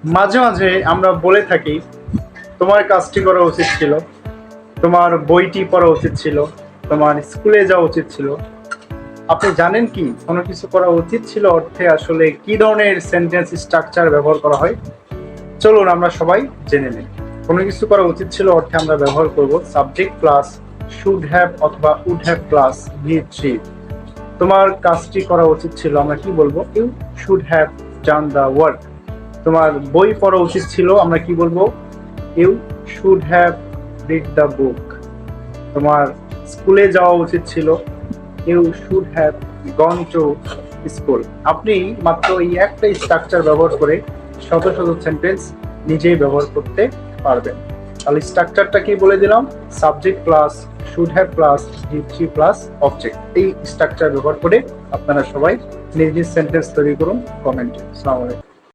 মাঝে মাঝে আমরা বলে থাকি তোমার কাজটি করা উচিত ছিল, তোমার বইটি পড়া উচিত ছিল, তোমার স্কুলে যাওয়া উচিত ছিল। আপনি জানেন কি কোনো কিছু করা উচিত ছিল অর্থে আসলে কি ধরনের সেন্টেন্স স্ট্রাকচার ব্যবহার করা হয়? চলুন আমরা সবাই জেনে নিই। কোনো কিছু করা উচিত ছিল অর্থে আমরা ব্যবহার করব সাবজেক্ট প্লাস শুড হ্যাভ অথবা উড হ্যাভ প্লাস ভি3। তোমার কাজটি করা উচিত ছিল আমরা কি বলবো? You should have done the work. তোমার বই পড়া উচিত ছিল আমরা কি বলবো? You should have read the book. তোমার স্কুলে যাওয়া উচিত ছিল, you should have gone to school. আপনি মাত্র এই একটা স্ট্রাকচার ব্যবহার করে শত শত সেন্টেন্স নিজেই ব্যবহার করতে পারবেন। তাহলে স্ট্রাকচারটা কি বলে দিলাম? Subject plus should have plus ভি3 প্লাস অবজেক্ট। এই স্ট্রাকচার ব্যবহার করে আপনারা সবাই নিজ নিজ সেন্টেন্স তৈরি করুন কমেন্টে। আসসালামু আলাইকুম।